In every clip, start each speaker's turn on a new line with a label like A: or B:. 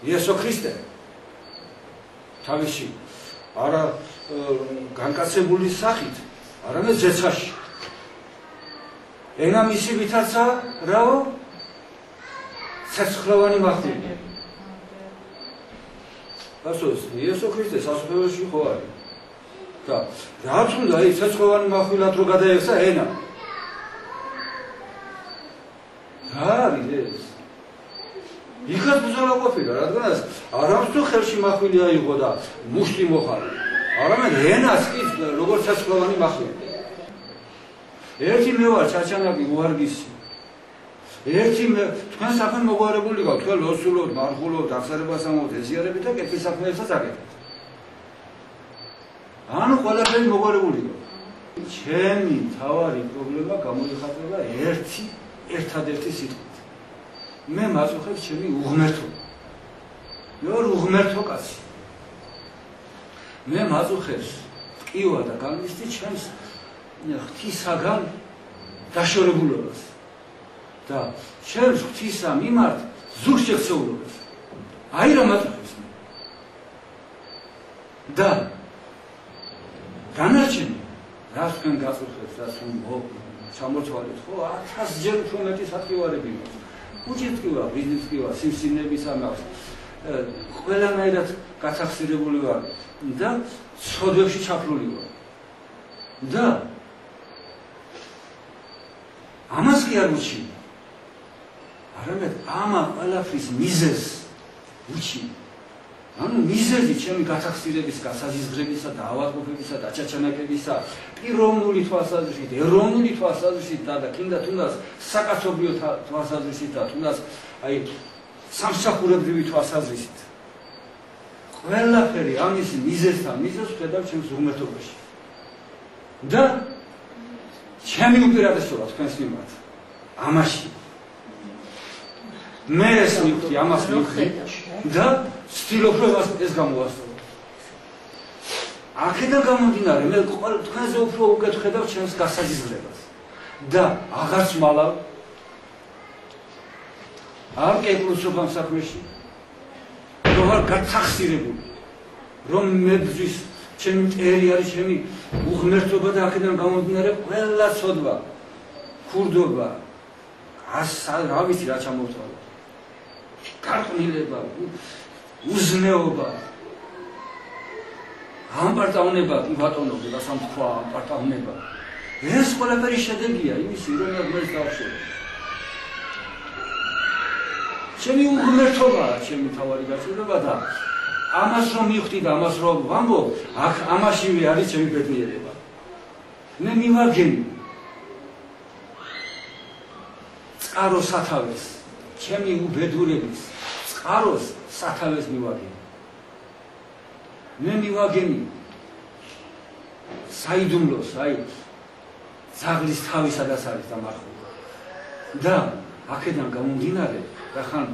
A: იესო ქრისტე თავისი არა განკაცებული სახით, არამედ ზეცაში. ენა მისი ვითარცა რაო? ცეცხლოვანი მახვილი. ასოს იესო ქრისტე სასופველოში ხო არის. და რაც უნდა ის ცეცხლოვანი მახვილად რო გადაეცა ენა. რა არის ეს? იქაც ბრძოლა ყოფილა, რადგანაც არამც თუ ხელში მახვილი აიღო და მუშტი მოხარა, არამედ ენას კი როგორც ცეცხლოვანი მახვილი. ერთი მე ვარ ჩაჩანაკი უარგისი. ერთი თქვენ საქმე მოგვარებული გაქვთ, თქვენ ლოცულობთ, მარხულობთ, აღსარებას ამბობთ, ეზიარებით და კეთილ საქმეებსაც აკეთებთ. ანუ ყველაფერი მოგვარებული გაქვთ. ჩემი თავარი პრობლემა გამოიხატება ერთადერთი სიტყვით. მე მაწუხებს ჩემი უღმერთობა. მე ვარ უღმერთო კაცი. მე მაწუხებს ტკივა და განმისტი ჩემს ღვთისაგან დაშორებულობას და ჩემს ღვთისა მიმართ ზურგშექცეულობას. აი რა მაწუხებს მე. და განარჩენი რას თქვენ გაწუხებთ, რას ჩამოწვალეთ, ხო 1000 ჯერ უფრო მეტი სატკივარები მაქვს. უჭირთ ტკივა, ბიზნეს ტკივა, სიმსივნების ამას. ყველანაირად გათახსირებული ვარ და ცოდვებში ჩაფლული ვარ. და ამას კი არ უჩი. არამედ ამა ყველაფრის მიზეზს უჩი. ანუ მიზეზი ჩემი გათახსირების, გასაზიზღრებისა და ავადმყოფებისა და ჩაჩანაკებისა პიროვნული თვალსაზრისით, ეროვნული თვალსაზრისით და კიდე თუნდაც საკაცობრიო თვალსაზრისით და თუნდაც აი სამსახურებრივი თვალსაზრისით. ყველაფერი ამის მიზეზთან მიზეზს ხედავ ჩემს უღმერთობაში. და ჩემი უპირატესობა თქვენს მიმართ ამაში. მე ეს მივხვდი, ამას მივხვდი და ვცდილობ რომ ეს გამოვასწორო. აქედან გამომდინარე მე თქვენზე უფრო უკეთ ხედავ ჩემს გასაზიზღრებას და აღარც მალავ არ კეპლუსობ ამ საქმეში, რომ არ გათახსირებული, რომ მებრძვის ჩემი მტერი არის ჩემი უღმერთობა და აქედან გამომდინარე ყველა ცოდვა, ქურდობა, რა ვიცი რა ჩამოვთვალე, გარყვნილება, უზნეობა, ამპარტავნება, კი ბატონო, და სამთქვა ამპარტავნება. ეს ყველაფერი შედეგია იმისი, რომ მე დავშორე. ჩემი უღმერთობაა ჩემი თავარი გაწურება და ამას რომ მივხვდი და ამას რომ ვამბობ, აქ ამაშივე არის ჩემი ბედნიერება. მე მივაგენი წყარო სათავეს, ჩემი უბედურების წყაროს სათავეს მივაგენი. მე მივაგენი საიდუმლოს, აი ძაღლის თავი სადაც არის დამარხული. და აქედან გამომდინარე, რახან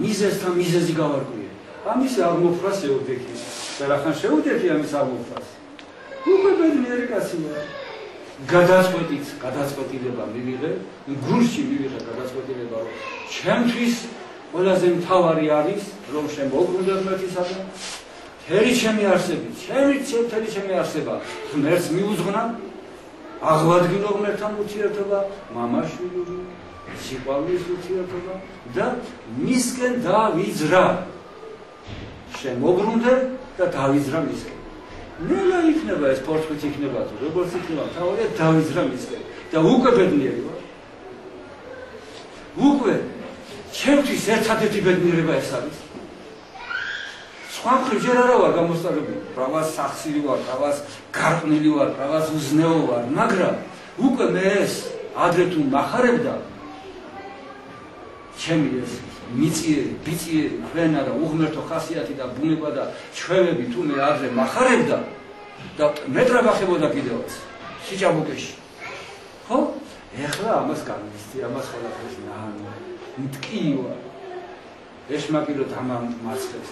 A: მიზეზთან მიზეზი გავარკვიე. ამის აღმოფრას შეუდექი. და რახან შეუდექი ამის აღმოფრას. უკვე ბედნიერი კაცი ვარ. გადაწყვეტილება მივიღე, გულში მივიღე გადაწყვეტილება, რომ ჩემთვის ყველაზე მთავარი არის, რომ შემოუბრუნდე ღმერთისაგან. მთელი ჩემი არსებით, მთელი ჩემი არსება ღმერთს მიუძღვნა, აღვადგინო ღმერთთან ურთიერთობა, მამაშვილი, სიყვარულის ურთიერთობა და მისკენ დავიძრა. შემოუბრუნდე და დავიძრა მისკენ. ნელა იქნება ეს პორტფელი იქნება თუ როგორც იქნება, თავია დავიძრა მისკენ და უკვე ბედნიერი ვარ. უკვე ჩემთვის ერთადერთი ბედნიერება ეს არის. სხვა მხრივ ჯერ არა ვარ გამოსწორებული, რავას სახსირი ვარ, რავას გარყვნილი ვარ, რავას უზნეო ვარ, მაგრამ უკვე მე ეს ადრე თუ მახარებდა ჩემი ეს მიწიერი, ბიწიერი, ფრენა და უღმერთო ხასიათი და ბუნება და ჩვევები თუმე არზე მახარებდა და მეტრაბახებოდა კიდევაც სიჭაბუკეში. ხო? ეხლა ამას განვიცდი, ამას ყველაფერს ნაანო, მტკივა. ეშმაკილოთ ამამ მარცხებს.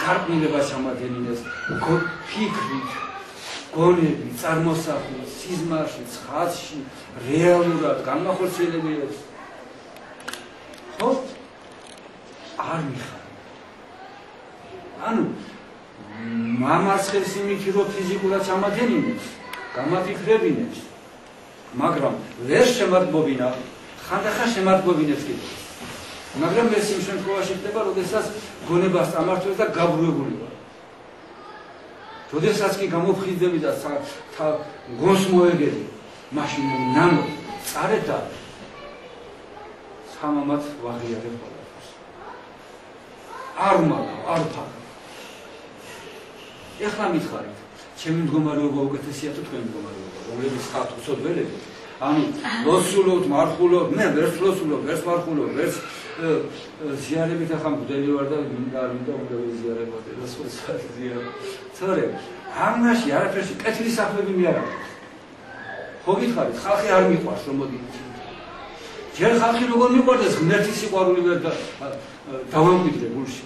A: გარყვნილებას ჩამადგენინეს, ფიქრით, გონები, წარმოსახვით, სიზმარში, ცხადში, რეალურად განმახორციელებიებს. ხო? არ მიხარ. ანუ მამარცხებს იმით, რომ ფიზიკურად ჩამადგენინებს, გამაფიქრებინებს, მაგრამ ვერ შემართბობინა, ხანდახან შემართბობინებს კიდევ. მაგრამ ეს იმ შემთხვევაში ხდება, როდესაც გონებას წამართვებს და გაბრუებული ვარ. როდესაც კი გამოფხიზდები და გონს მოეგები, მაშინ ნანო წარეთ და სამამად ვაღიარებ ყველაფერს. არ მაგა, არ ფაქ. ეხლა მითხარით, ჩემი მდგომარეობა უკეთესია თუ თქვენი მდგომარეობა, რომლებიც ხართ უცოდველები. ანუ ლოცულობთ, მარხულობთ, მე ვერც ლოცულობ, ვერც მარხულობ, ვერც ზიარებით ახლა მგდელი ვარ და მინდა უნდა ვიზიარებოდე და სხვა ზიარებ. თორე ამაში არაფერში კეთილი საქმეები მე არ აქვს. ხო გითხარით, ხალხი არ მიყვარს რომ მოდით. ჯერ ხალხი როგორ მიყვარდეს ღმერთის სიყვარული ვერ დავამკვიდრე გულში.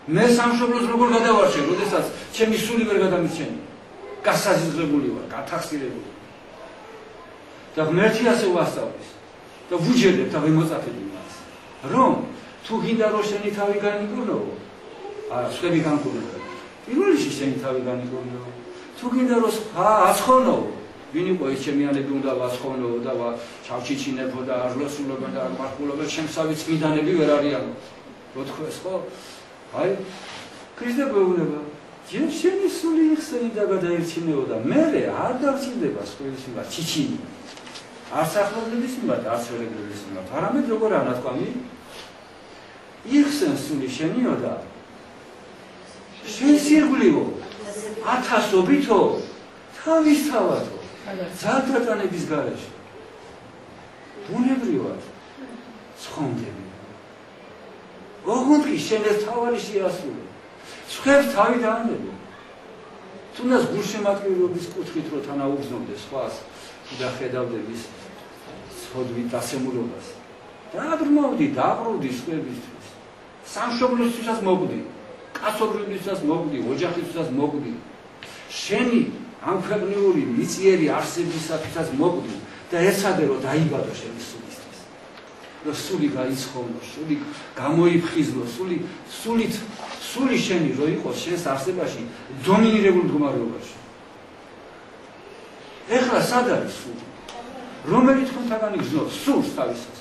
A: მე სამშობლოს როგორ გადავარჩენ, როდესაც ჩემი სული ვერ გადამიცემი. გასაზრდებული ვარ, გათახსირებული. და ღმერთი ასე ვასწავლის და ვუჯერებ და ვიმოწაფები მას. რომ თუ გინდა რომ შენი თავი განიკურნო, არა, სხვები განკურნებენ. პირველ რიგში შენი თავი განიკურნო. თუ გინდა რომ სხვა აცხოვნო, ვინ იყო ეს ჩემიანები უნდა ვაცხოვნო და ჩავჩიჩინებო და არ ლოცულობენ და არ მარხულობენ, შემსავი წმინდანები ვერ არიანო. რო თქვეს ხო? აი, ქრისტე გვეუბნება. ჯერ შენი სული იხსენი და გადაირჩინეო და მერე არ დავწინდება სხვების მიმართ ჩიჩინი. არც ახლობლების მიმართ, არც ვერეგლების მიმართ, არამედ როგორ ანათქვამი? იხსენ სული შენიო და შენ სირგვლივო, ათასობითო, თავისთავადო, ძალდატანების გარეშე. ბუნებრივად ცხონდები. ოღონდ კი შენ ეს თავარი შეასრულე. სხვებს თავი დაანებო. თუნდაც გულშემატკივრობის კუთხით რო თანაუგზნობდე სხვას და ხედავდები ის ცოდვით დასემულობას. დააბრმავდი, დააყრუვდი სხვებისთვის. სამშობლოსთვისაც მოგვდი, კაცობრიობისთვისაც მოგვდი, ოჯახისთვისაც მოგვდი. შენი ამ ქვეყნიური მიწიერი არსებისათვისაც მოგვდი და ერთადე რომ დაიბადო შენი სულისთვის. რომ სული გაიცხოვნო, სული გამოიფხიზლო, სული შენი რო იყოს შენს არსებაში დომინირებულ მდგომარეობაში. ეხლა სად არის სული? რომელი თქვენთაგან იგრძნობს სულს თავისას?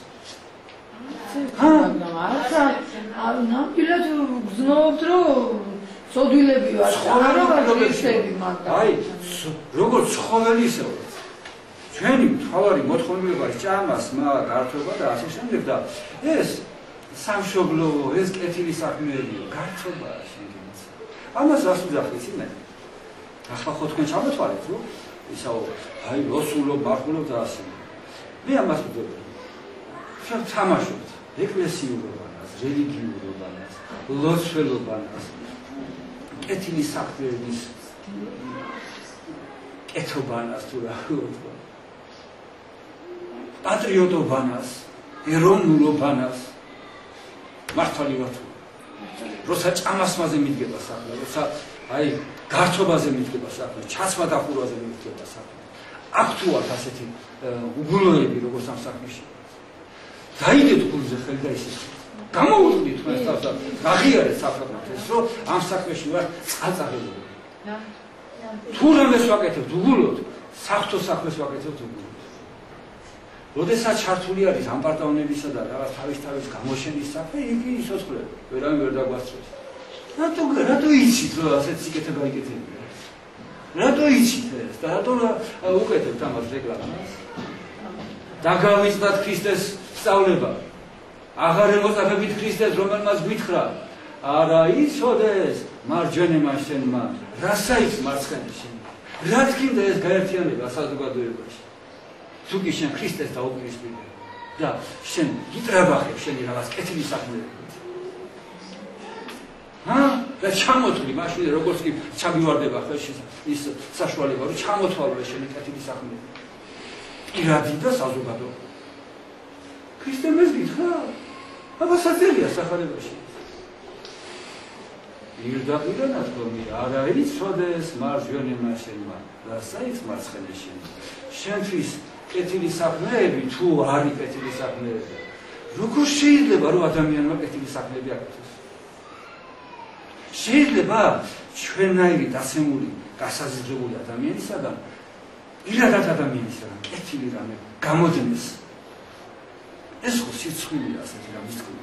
B: ნამდვილად გრძნობთ რომ ცოდვილები ვარ, არა ვარ მაგრამ
A: აი, როგორც ცხოველი ისე ვარ. ჩვენი მთავარი მოთხოვნილება ჭამა, სმა, გართობა და ასე შემდეგ და ეს სამშობლო, ეს კეთილი საქმეებია, გართობაა შეგიძლიათ. ამას რას ვძახით მე? ახლა ხო თქვენ ჩამოთვალეთ, რომ ისაო, აი, ლოცულო, მარხულო და ასე. მე ამას ვძახით. შენ თამაშობთ ეკლესიურობანას, რელიგიურობანას, ლოცველობანას, კეთილი საქმეების კეთობანას თუ რა ვთქვა. პატრიოტობანას, ეროვნულობანას მართალი ვარ თუ. როცა ჭამასმაზე მიდგება საქმე, როცა აი გართობაზე მიდგება საქმე, ჩაცმა დახურვაზე მიდგება საქმე. აქ თუ არ ასეთი უგულოები როგორც ამ საქმეში. დაიდეთ გულზე ხელი და ისე. გამოუწვდით თქვენს თავს და გაღიარეთ საფრთხეს, რომ ამ საქმეში ვარ წაწაღებული. თუ რამეს ვაკეთებთ უგულოდ, საფრთხო საქმეს ვაკეთებთ უგულოდ. როდესაც ჩართული არის ამ პარტავნებისა და რაღაც თავის გამოშენის საქმე, იგი ისოცხლება, ვერავინ ვერ დაგვასწრებს. რატო იცით, რომ ასეთ სიკეთე გაიკეთებია? რატო იცით ეს და რატო უკეთებთ ამას რეკლამას? დაგავიწყდათ ქრისტეს სწავლება. აღარ ემოწაფებით ქრისტეს, რომელმაც გვითხრა, არა იცოდეს მარჯვენებმა შენმა, რასაიც მარცხენა შენ. რაც გინდა ეს გაერთიანება საზოგადოებაში. თუ კი შენ ქრისტეს დაუპირისპირდები. და შენ გიტრაბახებ შენი რაღაც კეთილი საქმეებით. და ჩამოთვლი მაშინ როგორც კი ჩაგივარდება ხელში ის საშუალება რომ ჩამოთვალო შენი კეთილი საქმეები. პირადი და საზოგადო. ქრისტემეს გითხრა? აბა საძელია სახარებაში. ირდაპირა ნათქვამი არა იცოდეს მარჯვენა შენმა და საით მარცხენა შენ. შენთვის კეთილი საქმეები თუ არის კეთილი საქმეები. როგორ შეიძლება რომ ადამიანმა კეთილი საქმეები აკეთოს? შეიძლება ჩვენნაირი დაცემული, გასაზრდებული ადამიანისაგან ირადად ადამიანისაგან კეთილი რამე გამოდინეს. ეს ხო სიცხვილია ასეთი რამის თქმა.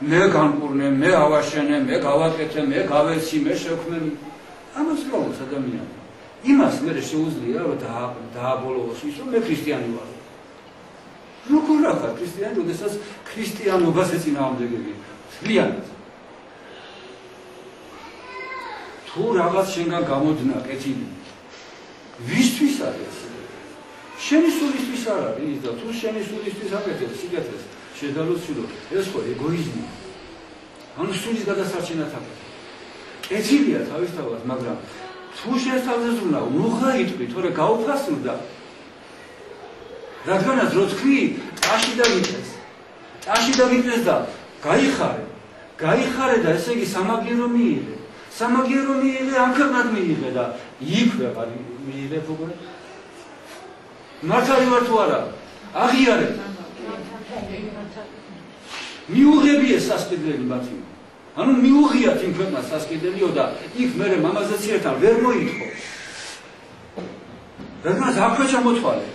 A: მე განკურნე, მე ავაშენე, მე გავაკეთე, მე გავეცი, მე შევქმნი. ამას გლოვოს ადამიანი. იმას მე შეუძლია რომ დააბოლოს ის რომ მე ქრისტიანი ვარ. როგორ ახარ ქრისტიანი, როდესაც ქრისტიანობას ეწინააღმდეგები? მთლიანად. თუ რაღაც შენგან გამოდნა კეთილი, ვისთვის არის? შენი სულისთვის არ არის და თუ შენი სულისთვის აკეთებ სიკეთეს, შედალოცილო, ეს ხო ეგოიზმია. ანუ სულის გადასარჩენად აკეთებ. კეთილია თავისთავად, მაგრამ თუ შენს თავზე ზრუნავ, უღა იტყვი, თორე გაუფასურდა. რადგანაც რო თქვი, ტაში დავიწეს და გაიხარე და ესე იგი სამაგიერო მიიღე. სამაგიერო მიიღე, ამ ქვეყნად მიიღე და იქ ვეღარ მიიღებ უკვე. მართალი ვარ თუ არა? აღიარე. მიუღებიე სასყიდლელი მათი. ანუ მიუღიათ იმ ქვეყნას სასყიდლიო და იქ მერე მამაზეც ერთად ვერ მოითხო. რადგანაც აქვე ჩამოთვალე.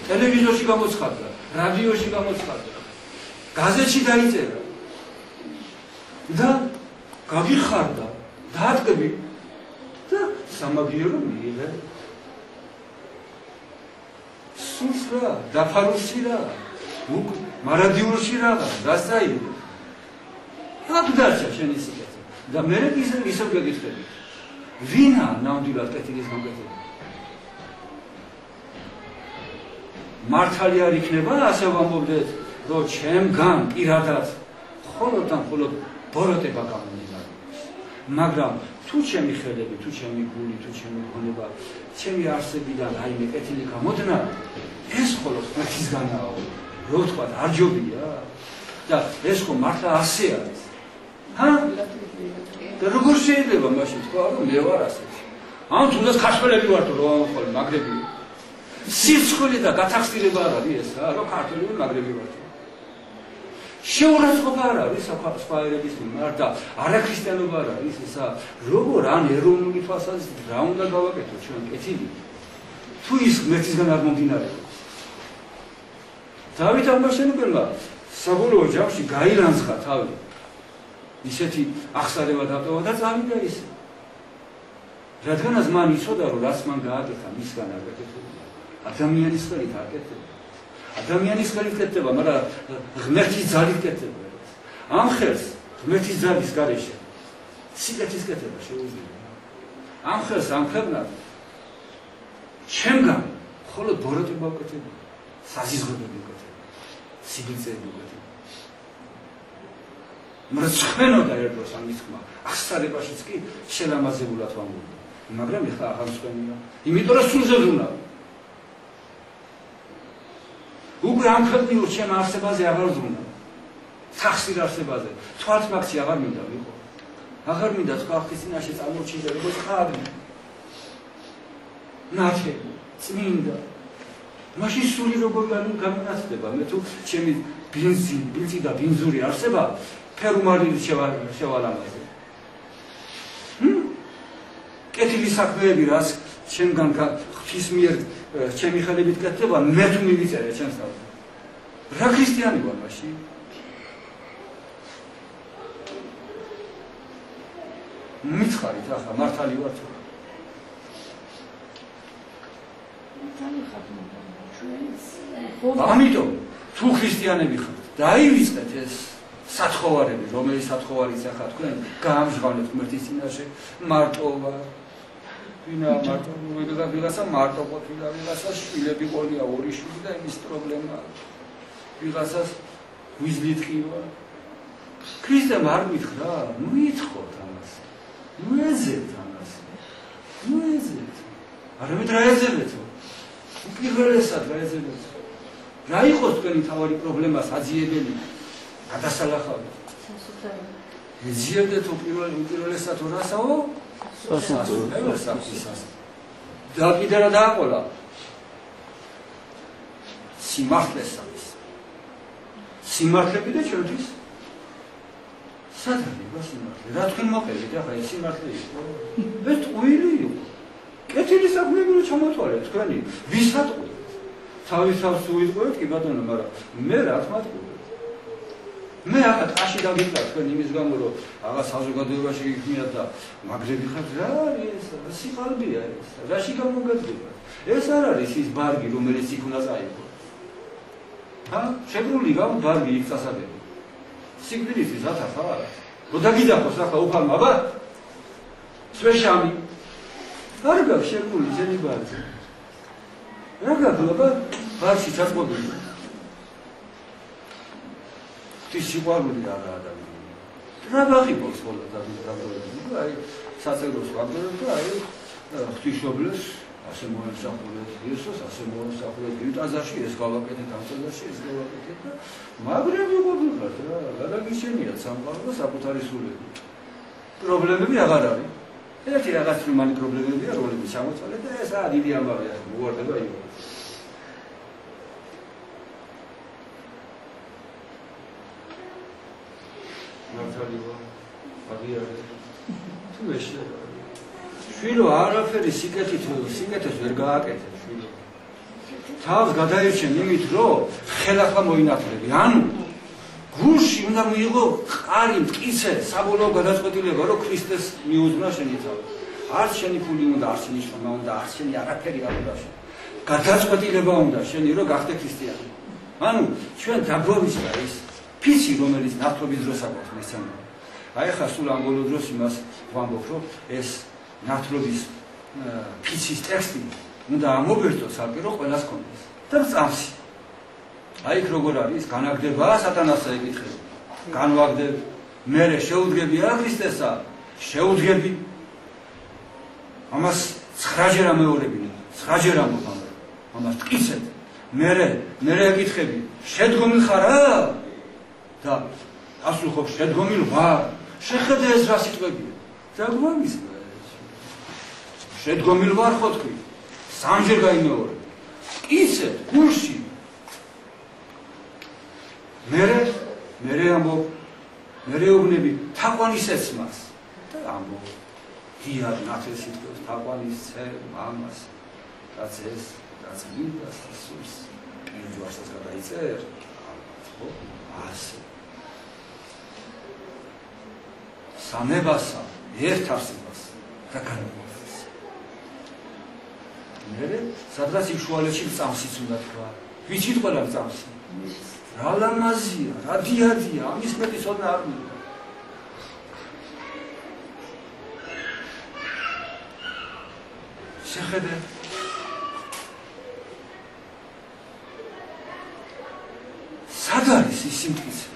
A: ტელევიზორში გამოცხადდა, რადიოში გამოცხადდა, გაზეთში დაიწერა. და გაგიხარდა, დაადგები და სამაგიერო მიიღე. სულს რა, დაფარულში რა, მარადიულში რაღაც, დასაიდე. აქ დარჩა შენი სიკეთე. და მერე ისევ გეკითხები. ვინა ნამდვილად კეთილის გამკეთებელი? მართალი არ იქნება ასე ვამბობდეთ, რომ ჩემგან პირადად მხოლოდ ბოროტება გამომდინარეობს. მაგრამ თუ ჩემი ხელები, თუ ჩემი გული, თუ ჩემი გონება, ჩემი არსებიდან რაიმე კეთილი გამოდნა, ეს მხოლოდ ღმერთისგანაა. რო ვთქვა, არ ჯობია და ეს ხო მართლა ასე არის. და როგორ შეიძლება მაშინ თქვა, რომ მე ვარ ასეთი? ან თუნდაც ქართველები ვარ თუ რომ ხოლმე მაგრები. სიცხული და გათახსილება არ არის ეს რა, რომ ქართველები მაგრები ვარ. შეურაცხყოფა არ არის სხვა ერების მიმართ და არაქრისტიანობა არ არის ესა, როგორ ან ეროვნული თვალსაზრისით რა უნდა გავაკეთოთ ჩვენ კეთილი? თუ ის ღმერთისგან არ მომდინარეობს. დავით ამბაშენებელმა საბოლოო ჯამში გაირანცხა თავი. ისეთი ახსარება დატოვა და წავიდა ისე. რადგანაც მან იცოდა, რომ რაც მან გააკეთა, მისგან არ გაკეთებულა. ადამიანის ხელით არ კეთდება. ადამიანის ხელით კეთდება, მაგრამ ღმერთის ძალით კეთდება. ამ ხელს ღმერთის ძალის გარეშე სიკეთის კეთება შეუძლია. ამ ხელს ამ ქვეყნად ჩემგან მხოლოდ ბოროტება უკეთება, საზიზღობები უკეთება, სიბიძეები უკეთება. მაგრამ ცხენოდა ერთდროს ამის თქმა, ახსარებაშიც კი შელამაზებულად ვამბობდა. მაგრამ ეხლა აღარ ცხენია, იმიტომ რომ სულზე ვზრუნავ. უკვე ამ ქვეყნიურ ჩემ არსებაზე აღარ ვზრუნავ. სახსირ არსებაზე, თვალთმაქცი აღარ მინდა ვიყო. აღარ მინდა სხვა ხის წინაშე წამორჩიდე, როგორც ხადრი. ნათელი, წმინდა. მაშინ სული როგორ გამონაცდება? მე თუ ჩემი ბინძი და ბინძური არსება ფერუმარილის შევალამაზე. კეთილი საქმეები, რაც ჩემგან ღვთის მიერ ჩემი ხელებით კეთდება, მე თუ მივიწერე ჩემს თავზე. რა ქრისტიანი ვარ მაშინ? მიცხარით ახლა მართალი ვარ თუ? ამიტომ თუ ქრისტიანები ხართ, დაივიწყეთ ეს სათხოვარები, რომელიც სათხოვარიც ახლა თქვენ გაამჟღავნეთ ღმერთის წინაშე, მარტო ვარ. ვინა მარტო, ვიღაცა მარტო ყოფილა, ვიღაცა შვილები ყოლია, ორი შვილი და იმის პრობლემაა. ვიღაცას გვიზლით ყივა. ქრისტემ არ მითხრა, მიითხოთ ამას. მოეძებთ ამას. მოეძებთ. არამედ რა ეძებეთო? უპირველესად რა ეძებეთო? რა იყოს თქვენი თავარი პრობლემა საძიებელი? გადასალახავი. ეძიებდეთ უპირველესად რასაო? სასწაულს. და კიდე რა დააყოლა? სიმართლეს არის. სიმართლე კიდე ჩვენთვის სად არის სიმართლე? რა თქვენ მოყევით ახლა ეს სიმართლე იყო? ეს ტყუილი იყო. კეთილი საქმეები რო ჩამოთვალეთ თქვენი, ვის ატყუეთ? თავის თავს უიტყვეთ კი ბატონო, მაგრამ მე რა თქმა უნდა მე ახლა ტყაში დაგიწყდა თქვენ იმის გამო რომ აღა საზოგადოებაში გიქმნიათ და მაგრები ხართ რა არის ეს? სიყალბეა ეს. რაში გამოგეძება? ეს არ არის ის ბარგი რომელიც იქ უნდა წაიღო. შებრული გამ ბარგი იქ წასაგები. სიკვდილის ზათა ხარ? გოდაგიდახოს ახლა უფალმა, აბა? სვეშამი. არ გაქვს შებრული ძენი ბარგი. რა გაქვს აბა? ბარში ჩაწყობილი. ის სიყვარული არა ადამიანი. რა ბაღიბობს ხოლმე დაბრუნებული. აი საწელოს ვაბდერებ და აი ღვთისმშობლებს ასე მოემსახურეთ იესოს, ასე მოემსახურეთ გიტაზაში, ეს გავაკეთეთ ამ წელში, ეს გავაკეთეთ და მაგრები ყოფილიყართ რა, გადაგიჩენიათ სამყარო საკუთარი სულები. პრობლემები აღარ არის. ერთი რაღაც რომანი პრობლემებია, რომლებიც ჩამოწვალეთ და ეს რა დიდი ამბავია, მოუვარდება იყო. მართალია, აღიარეთ. თუ ეშე შვილო არაფერი სიკეთეს ვერ გააკეთე შვილო. თავს გადაერჩენ იმით, რომ ხელახლა მოინათლები. ანუ გულში უნდა მიიღო ყარი, მტკიცე, საბოლოო გადაწყვეტილება, რომ ქრისტეს მიუძღვნა შენი თავი. არც შენი ფული უნდა, არც შენი შრომა უნდა, არც შენი არაფერი არ უნდა. გადაწყვეტილება უნდა შენი, რომ გახდე ქრისტიანი. ანუ ჩვენ დაგვავიწყდა ის ფიცი, რომელიც ნათლობის დროს აქვს მესამე. აი ხა სულ ამ ბოლო დროს იმას ვამბობ, რომ ეს ნათლობის ფიცის ტექსტი უნდა ამობერტოს ალკერო ყველას კონდეს და წამსი. აი იქ როგორ არის განაგდება სატანასა ეკითხება. განვაგდებ, მე შეუდგები არა ქრისტესა, შეუდგები. ამას 9-ჯერ ამეორებინე, 9-ჯერ ამბობ ამას ტკიცეთ. მე ეკითხები, შედგომილ ხარა? და ასულხობ შედგომილ ვარ. შეხედე ეს რა სიტყვებია. დაგვამისმა შედგომილ ვარ ხო თქვი? 3-ჯერ გაიმეორე. ტკიცეთ გულში. მე ამბობ, მე ეუბნები თაყვანისეც მას და ამბობ დიად ნათლს სიტყვებს თაყვანის ცე მამას რაც ეს რაც მინდას ისურს პირჯვარსაც გადაიწერ ხო ასე სამებასა ერთ არსებას რა განმოხდეს მე სადღაც იმ შუალედში წამსიც უნდა თქვა ვიცით ყველა წამსი რა ლამაზია რა დიადია ამის მეტი ცოდნა არ მინდა შეხედე სად არის ის სიმტკიცე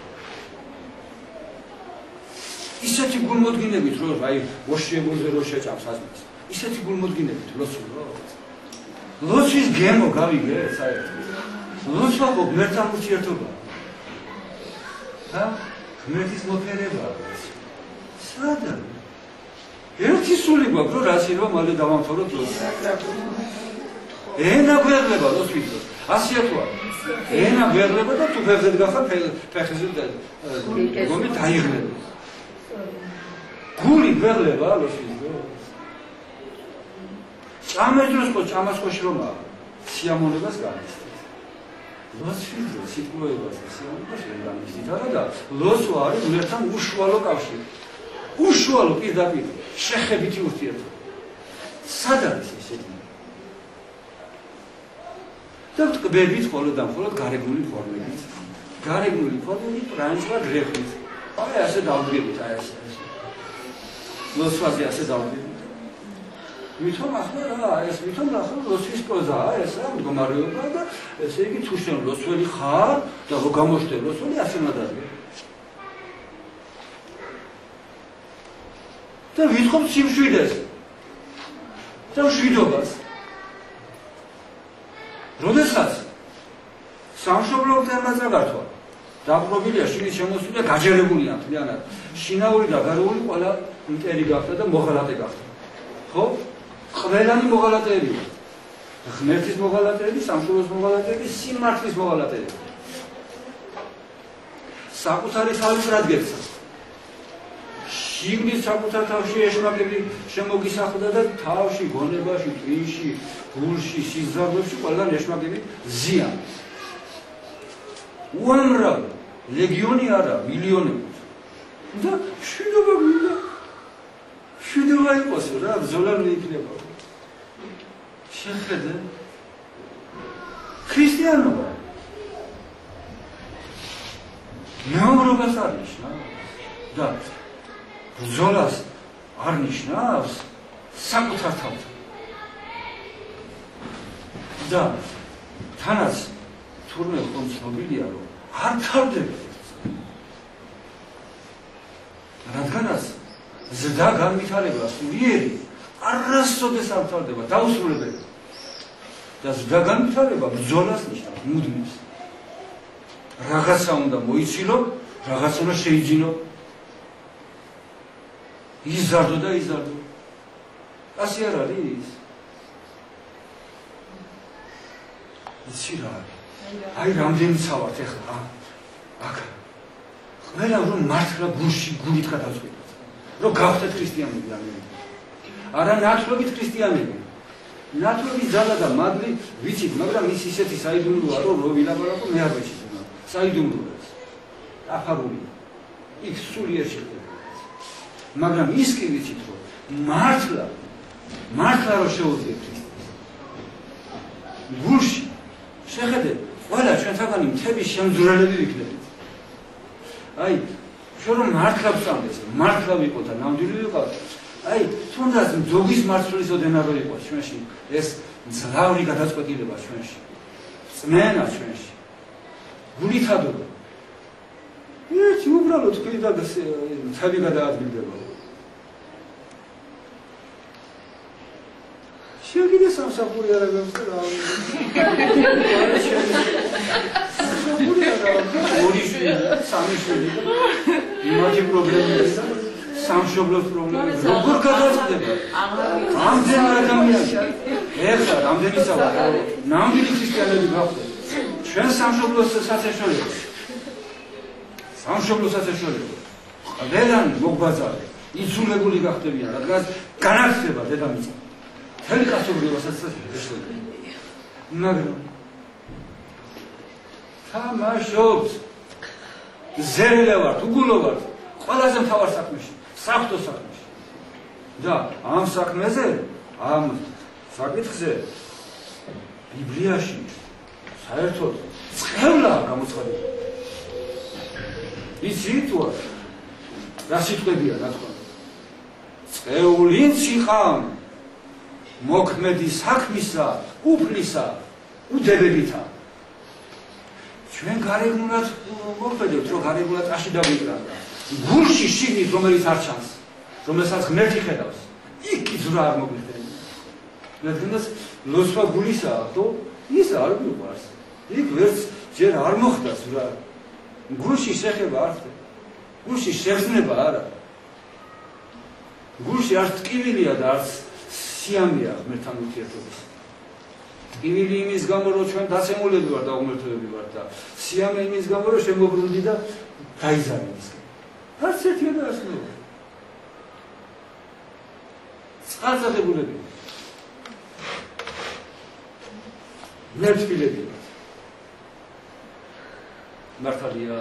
A: ისეთი გულმოდგინებით რომ აი ოშიებულზე რო შეჭამს აზმის ისეთი გულმოდგინებით ლოცვის გემო გავიგე საერთოდ ლოცვა ხო ღმერთთან ურთიერთობა და ღმერთის მოფერება სად არის ერთი სული გვაქვს რომ რაც შეიძლება მალე დავამთავროთ ლოცვა ენა გვერდება ლოცვის ასია თუ არა ენა გვერდება და თუ ფეხზე დგახარ ფეხზე გომი დაიღლება გული გვერდება ლოცვის ჭამეს დროს ხო ჭამას ხო შრომა სიამოვნებას განიცდის ლოცვის დროს სიტყვებას და სიამოვნებას ვერ განიცდის არა და ლოცვა არის ღმერთთან უშუალო კავშირი უშუალო პირდაპირ შეხებითი ურთიერთობა სად არის ესეთი და ტკბებით მხოლოდ და მხოლოდ გარეგნული ფორმებით პრანჭვა გრეხით აი ასე დავდგებით აი ასე ლოცვაზე ასე დავდგებით ვითომ ახლა რა ეს ვითომ ახლა ლოცვის პროზაა ეს რა მდგომარეობა და ესე იგი თუ შენ ლოცველი ხარ და რო გამოჩნდე ლოცველი ასე უნდა დადგე და ვითხოვ სიმშვიდეს და მშვიდობას როდესაც სამშობლო თემაზე გართვა დაპყრობილია შინის შემოსული და გაჯერებულია მთლიანად შინაური და გარეული ყველა მტერი გახდა და მოღალატე გახდა ხო? ყველანი მოღალატეებია ღმერთის მოღალატეები, სამშობლოს მოღალატეები, სიმართლის მოღალატეები საკუთარი თავის რადგეცა შიგნით საკუთარ თავში ეშმაკები შემოგისახლდა და თავში, გონებაში, ტვინში, გულში, სიზარდებში ყველგან ეშმაკები ზიან უამრავი ლეგიონი არა, მილიონები და შვიდობა გვინდა შვიდობა იყოს რა, ბრძოლა მიიქნება შეხედე ქრისტიანობა მეომრობას არ ნიშნავს და ბრძოლას არ ნიშნავს საკუთარ თავთან და თანაც თურმე ხომ ცნობილია რომ არ თავდება რადგანაც ზრდა განვითარება სულიერი არასოდეს არ თავდება დაუსრულებელი და ზრდა განვითარება ბრძოლას ნიშნავს მუდმივს რაღაცა უნდა მოიცილო რაღაცა უნდა შეიძინო იზარდო და იზარდო ასე არ არის იცი რა აი რამდენი ცავართ ეხლა აქ ყველა რომ მართლა გულში გულით გადავწყვიტოთ რომ გავხდეთ ქრისტიანები არა ნათლობით ქრისტიანები ნათლობის ძალა და მადლი ვიცით მაგრამ ის ისეთი საიდუმლოა რომ რო ვილაპარაკო მე არ ვიცით საიდუმლოა აფარული იქ სულიერ შეხედა მაგრამ ის კი ვიცით რომ მართლა რომ შეუძლიათ ქრისტიანს გულში შეხედე ყველა ჩვენთაგანი მთების შემძვრელები ვიქნებით აი შენ რომ მართლა ვწამდეს მართლა ვიყო და ნამდვილი ვიყო აი თუნდაც ძოგის მარცვლის ოდენა რო იყო ჩვენში ეს ძლავრი გადაწყვეტილება ჩვენში წმენა ჩვენში გულითადობა ერთი უბრალოდ თქვი და თავი გადაადგილდება შეგიძლია სამსახური არ აღწევ რა სამსახური არ ორი შვილი სამი შვილი იმათი პრობლემები სამშობლოს პრობლემები როგორ გადაწყდება ამდენი ადამიანი ეხლა რამდენი საუბარი ნამდვილი ქრისტიანები გახდეთ ჩვენ სამშობლოს საცეშორეო ყველანი მოგვბაზარდა იცულებული გახდებიან რადგან განაგრძდება დედამიწა მთელი კაცობრიობასაც მაგრამ თამაშობს ზერელე ვართ, უგულო ვართ ყველაზე მთავარ საქმეში საფრთხო საქმეში და ამ საქმეზე ამ საკითხზე ბიბლიაში საერთოდ წყევლაა გამოცხადებული იცით თუ არა რა სიტყვებია რა თქმა უნდა წყეულინც იყავ მოქმედი საქმისა უფლისა უდებებითა ჩვენ გარეგნულად მოხდეთ რომ გარეგნულად აში დაგვიკრა გულში შიგნით რომელიც არ ჩანს რომელსაც ღმერთი ხედავს იქ ძვრა არ მოგვიხდება რადგან ლოცვა გულისაა ხო ის არ მიყვარს იქ ვერც ჯერ არ მოხდა ძვრა გულში შეხება არ ხდება გულში შეხსნება არა გულში არ ტკივილია და არც სიამია ღმერთთან ურთიერთობის ტკივილი იმის გამო რომ ჩვენ დაცემულები ვართ და უღმრთოები ვართ და სიამე იმის გამო რომ შემოbrunდი და დაიზარდი ისე არც ერთი არ ასწავლე წყალწადებულები ნერწილები მართალია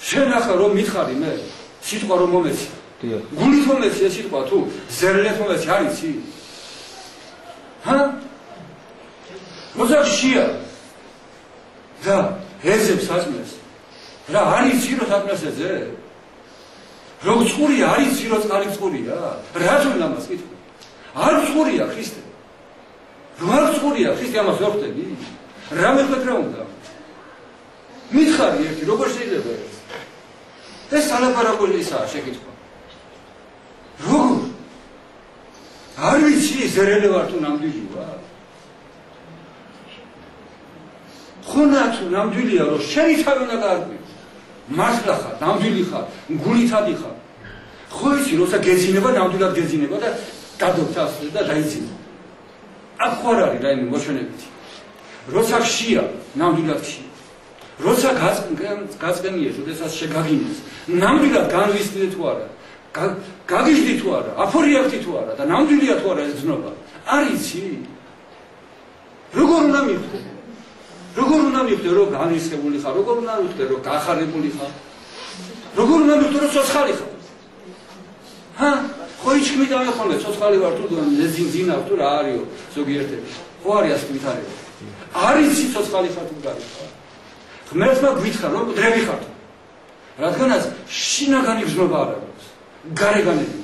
A: შენ ახლა რომ მითხარი მე სიტყვა რომ მომეცი გულით მომეცი ეს სიტყვა თუ ზერლეთ მომეცი არ იცი მოზარშია და ეძებს აწმეს რა არ იცი რომ აწმეს ეძე Რო წყურია, არის ძირო წყალი წყურია. რატომ ამას კითხო? არ წყურია ქრისტე. რო არ წყურია ქრისტე ამას ვერ ხვდები? რა მეხვდეთ რა უნდა? მითხარი ერთი, როგორ შეიძლება ეს? ეს ალაპარაკოლისაა შეკითხვა. როგორ? არ ვიცი ზერელი ვარ თუ ნამდვილი ვარ. ხონა თუ ნამდვილია რომ შენი თავი უნდა გაარკვიო. მართლა ხარ, ნამდვილი ხარ, გულითადი ხარ. ხო იცი, როცა გეძინება, ნამდვილად გეძინება და გადავთავს და დაიძინება. აქ ხო არ არის რაიმე მოჩვენებითი. როცა ხშია, ნამდვილად ხშია. როცა გაწკენიეს, როდესაც შეგაგინეს, ნამდვილად განვისდით თუ არა, გაგიჟდი თუ არა, აფორიაქთი თუ არა და ნამდვილია თუ არა ეს გზნობა. არ იცი? როგორ უნდა მივხვდე? როგორ უნდა მივხვდე, რომ განრისხებული ხარ, როგორ უნდა მივხვდე, რომ გახარებული ხარ? როგორ უნდა მივხვდე, რომ ცოცხალი ხარ? ხო იჩქმი დავეხონე, ცოცხალი ვარ თუ ზინზინავ თუ რა არისო, ზოგიერთები. ხო არის ასე ვითარება. არ იცი ცოცხალი ხარ თუ გარი ხარ. ღმერთმა გვითხრა, რომ დრები ხარ. რადგანაც შინაგანი გზნობა არ აქვს. გარეგანები.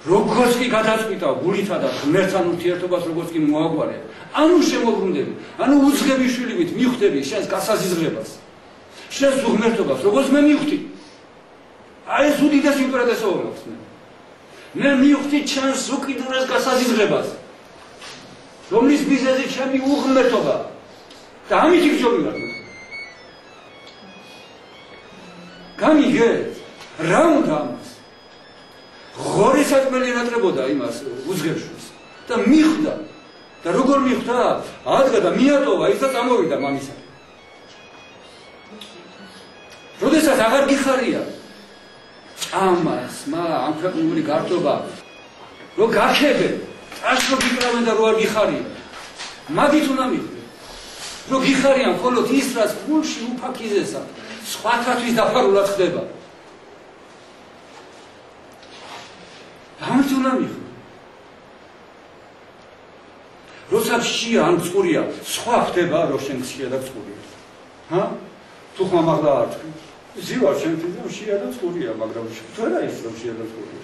A: როგორც კი გადაწყვიტა გულითა და ღმერთთან ურთიერთობას როგორც კი მოაგვარე, ანუ შემოbrunდები, ანუ უძღები შვილივით მივხვდები შენს გასაზიზღებას. შენს უღმერთობას, როგორც მე მივხვდი. აი ეს უდიდეს იმპერატორობა მაქვს მე. მე მივხვდი ჩემს უკიდურეს გასაზიზღებას. რომლის მიზეზი ჩემი უღმერთობა. და ამით იგზნობიარ. გამიგეთ, რა უნდა ამას? ღორი საჭმელი ენატრებოდა იმას უძღებშვილს და მიხვდა. და როგორ მიხვდა? ადგა და მიატოვა ის და წამოვიდა მამისა. როდესაც აღარ გიხარია ჭამას, ამ ქვეყნიური გართობა, რო გაქებენ, წაშრო გიკრავენ და რო არ გიხარია. მაგით უნდა მიხვდე. რო გიხარიან მხოლოდ ის, რაც გულში უფაქიზესა, სხვათათვის დაფარულად ხდება. ამით უნდა მიხვდე. როცა ხშია ან წყურია, სხვა ხდება, რო შენ ხშია და წყურია. თუ ხომ აღლა არ თქვი. ზივარ შენთვის რომ ხშია და წყურია, მაგრამ თუ რა ის რომ ხშია და წყურია.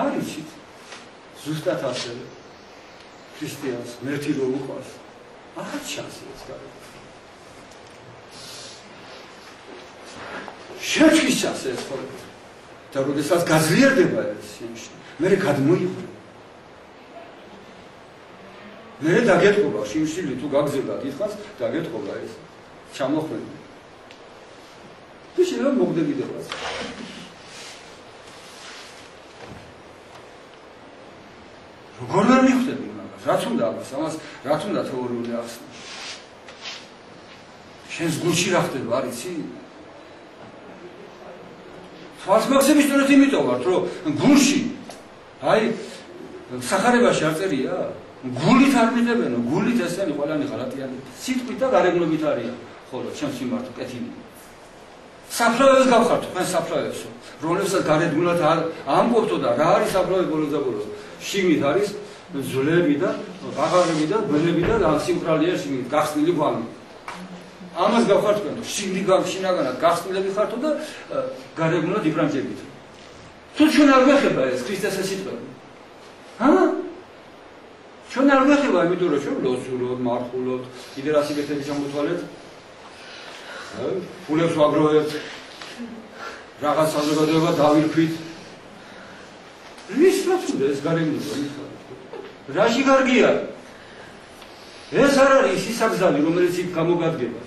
A: არ იცით. ზუსტად ასევე. ქრისტიანს მერტი რო უყვარს. არ ჩანს ეს გარე. შეჩქის ჩანს ეს ხოლმე. და როდესაც გაძლიერდება ეს შენში, მე გადმოიღო. მე დაგეთყობა შიმშილი თუ გაგზელდა დიდხანს დაგეთყობა ეს ჩამოხვედი და შეიძლება მოგდებიდებას როგორ არ მივხვდები მაგას რაც უნდა ამას რაც უნდა თეორიული ახსნა შენს გულში რა ხდება არ იცი თვალს მაქსიმის თორეთ იმიტომ ვარ რომ გულში აი სახარებაში არ წერია გულით არ მიდებენო, გულით ესენი ყველანი ღალატიანი. სიტყვით და გარეგნობით არიან. ხოლო ჩემს მიმართო კეთილი. საფლავებს გავხართ, თქვენ საფლავებსო. რომლებსაც გარეგნულად არ ამბობთო და რა არის საფლავები ბოლოს და ბოლოს. შიგნით არის ძვლები და ბაღარები და ბელები და სიმკრალეა შიგნით, გახსნილი გვამი. ამას გავხართ თქვენ, შინაგანად გახსნილები ხართო და გარეგნულად იბრანჭებით. თუ ჩვენ არ ვეხება ეს ქრისტეს სიტყვები. ჩვენ არ ვეხება იმიტომ რომ ჩვენ ლოცულობ, მარხულობ, კიდე რა სიკეთები ჩამოთვალეთ. ფულებს ვაგროვებთ. რაღაც საზოგადოება დავირქვით. ვის რაცუნდა ეს გარემოება? რაში გარგია? ეს არ არის ის საგზავი, რომელიც იქ გამოგადგება.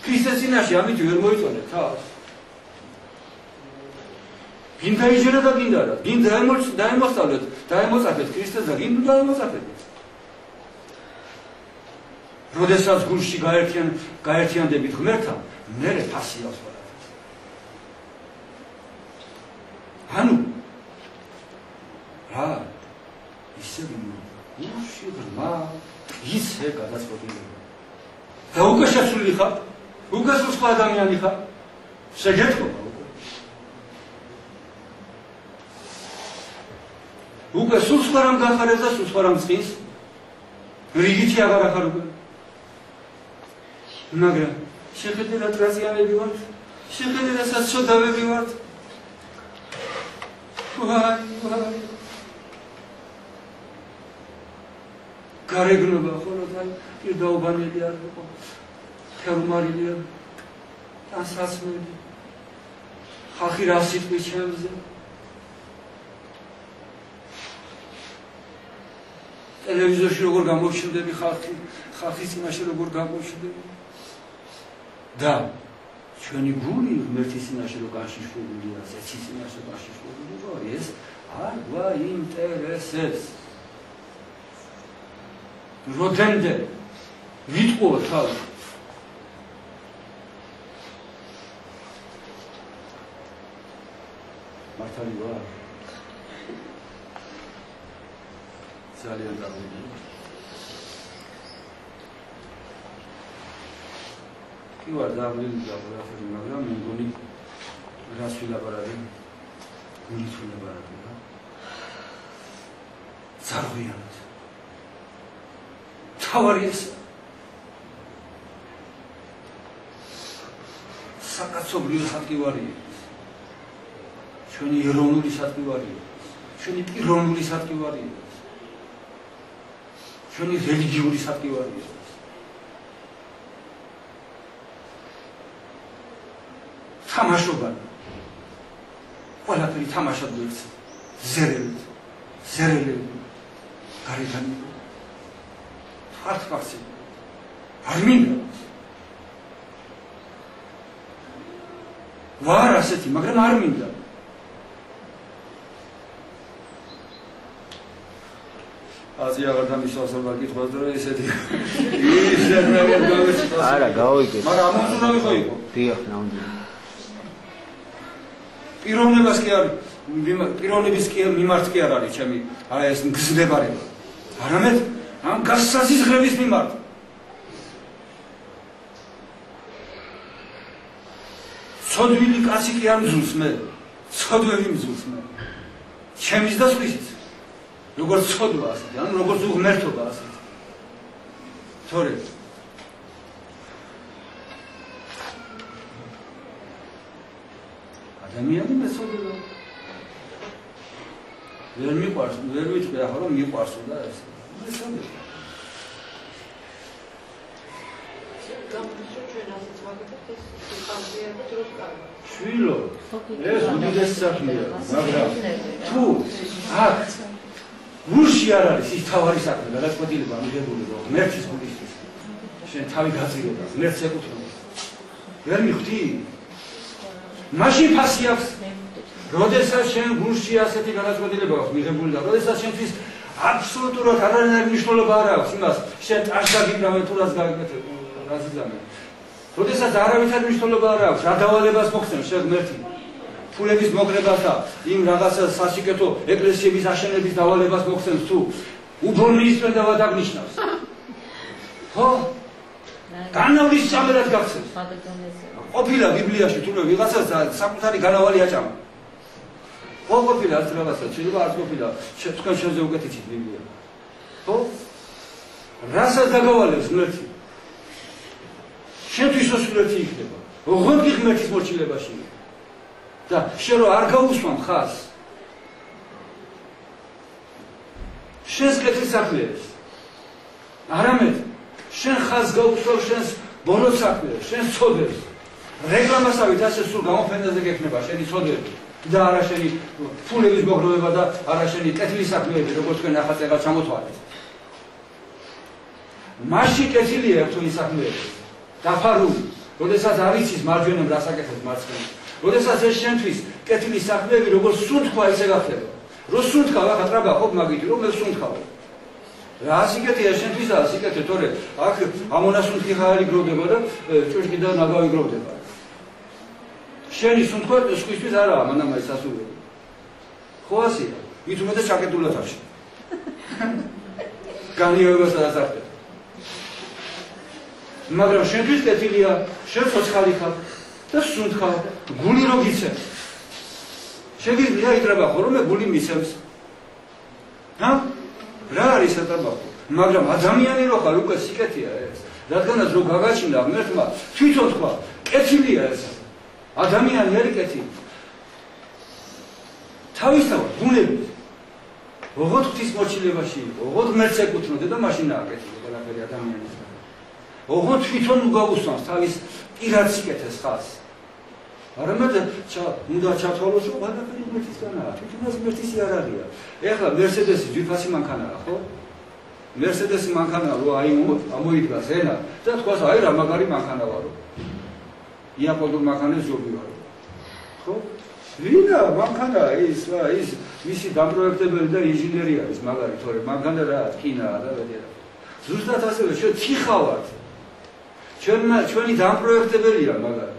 A: ქრისტეს წინაშე ამით ვერ მოიწონეთ თავს. გინდა იჯერა და გინდა რა. გინდა დაემოსწავლეთ, დაემოწაფეთ ქრისტეს და გინდა დაემოწაფეთ. როდესაც გულში გაერთიანდებით ღმერთთან, მერე ფასი აქვს ყველაფერს. ანუ რა ისე გულში ღრმა ისე გადაწყვეტილება. და უკვე შეცვლილი ხარ, უკვე სხვა ადამიანი ხარ, შეგეთქობა. უკვე სულ სხვა რამ გახარეს და სულ სხვა რამ წინს რიგითი აღარ ახარ უკვე მაგრამ შეხედე რა ტრაზიანები ვართ, შეხედე რა საცოდავები ვართ. ვაი. გარეგნობა ხოლო თან პირდაუბანელი არ იყო. თერმარილი არ. დასასმელი. ხალხი რა სიტყვის ჩემზე. ტელევიზორში როგორ გამოჩნდები ხალხის წინაშე როგორ გამოჩნდები. და ჩვენი გული ღმერთის წინაშე რო გაშიშვლებულია, ზეცის წინაშე გაშიშვლულია, ეს არ გვაინტერესებს. როდემდე ვიტყო თავი მართალი ვარ ძალიან დავიწყე კი ვარ დავლილი და ყველაფერი მაგრამ მე მგონი რას ვილაპარაკე გულით ვილაპარაკე რა ზარღვიანად თავარი ეს საკაცობრიო სატკივარია ჩვენი ეროვნული სატკივარია ჩვენი პიროვნული სატკივარია ჩვენი რელიგიური სატკივარია თამაშობა ყველაფერი თამაშად ვიქცე ზერელები გარეგანი ფაქტი არ მინდა ვარ ასეთი მაგრამ არ მინდა აზია აღარ დამისვასება კითხვას და ესეთი
C: არა გავიგე
A: მაგრამ ამოწურავი ხო იყო
C: დიახ ნამდვილად
A: პიროვნებას კი არ პიროვნების მიმართ კი არ არის ჩემი აი ეს მგზნებარება არამედ ამ გასაზიზღრების მიმართ ცოდვილი კაცი კი არ მძულს მე ცოდველი მძულს მე ჩემის და სხვისიც როგორც ცოდვა ასეთი ანუ როგორც უღმერთობა ასეთი თორე ადამიანი მეცოდება ვერ მიყვარს ვერ ვიტყვი ახლა რომ მიყვარსო და ეს მეცოდება შვილო ეს უდიდესი საქმეა მაგრამ თუ აქ გულში არ არის ის თავარი საქმე გადაწყვეტილება მიღებულება ღმერთის გულისთვის შენ თავი გაწირება ღმერთს ეკუთვნა ვერ მიხვდი მაშინ ფასი აქვს როდესაც შენ გულში ასეთი გადაწყვეტილება აქვს მიღებული და როდესაც შენთვის აბსოლუტურად არანაირი მნიშვნელობა არ აქვს იმას შენ წარსაგიგრავე თუ რას გაიგეთებ რას იზამე როდესაც არავითარი მნიშვნელობა არ აქვს რა დავალებას მოხსენს შენ ღმერთი ფულების მოკრებას და იმ რაღაცა სასიკეთო ეკლესიების აშენების დავალებას მოხსენს თუ უბრალოდ მინისტრად აღნიშნავს ხო განავლის სამერად გახსენს ყოფილა ბიბლიაში თუ ვიღაცა საკუთარი განავალი აჭამა ხო ყოფილა არც რაღაცა შეიძლება არც ყოფილა თქვენ შენზე უკეთიცით ბიბლია ხო რასაც დაგავალებს ღმერთი შენთვის ოსურეთი იქნება ოღონდ ღმერთის მორჩილებაში და შენ რო არ გაუსვამ ხას შენს კეთილ საქმეებს არამედ შენ ხას გაუსვავ შენს ბოლო საქმეებს შენს ცოდებს რეკლამასავით ასე სულ გამოფენაზე გექნება შენი ცოდები და არა შენი ფულების მოგროვება და არა შენი კეთილი საქმეები როგორც თქვენ ახალწელად ჩამოთვალეთ მაშინ კეთილია ერთული საქმეები დაფარული როდესაც არ იცის მარჯვენამ რას აკეთებს მარცხენამ როდესაც ეს შენთვის კეთილი საქმეები როგორც სუნთქვა ისე გახდება რო სუნთქავ ახლა ტრაბა ხო მაგითი რომ მე სუნთქავ რა ასიკეთია შენთვის და ასიკეთე თორე აქ ამონასუნთქი ხარი გროვდება და ჭურჭი და ნაგავი გროვდება შენი სუნთქვა სხვისთვის არაა მანამაის ასულები ხო ასია მით უმეტეს ჩაკეტულად არის განიევებასა და ზარდებს მაგრამ შენთვის კეთილია შენ ცოცხალი ხარ და სუნთქავ გული რო გიცემს შეგიძლია იტრაბახო რომ მე გული მიცემს რა არის სატრაბახო მაგრამ ადამიანი რო ხარ უკვე სიკეთეა ეს რადგანაც რო გაგაჩნდა ღმერთმა თვითონ თქვა კეთილია ეს ადამიანი არის კეთილი თავისთავად ბუნებით ოღონდ ღვთის მოჩილებაში იყო ოღონდ ღმერთს ეკუთვნოდა და მაშინაა კეთილი ყველაფერი ადამიანის ოღონდ თვითონ უგაუსვამს თავის პირად სიკეთეს ხალხს არამედ უნდა ჩათვალოს რომ ყველაფერი ღმერთისგანაა თვითონაც ღმერთის იარაღია ეხლა მერსედესი ძვირფასი მანქანაა ხო მერსედესი მანქანა რო აი ამოიდგას ენა და თქვას აი რა მაგარი მანქანა ვარო იაპონურ მანქანებს ჯობი ვარო ხო ვინა მანქანა ის მისი დამპროექტებელი და ინჟინერი არის მაგარი თორე მანქანა რა კინაა და ვედერა ზუსტად ასევე ჩვენ ციხავართ ჩვენი დამპროექტებელია მაგარი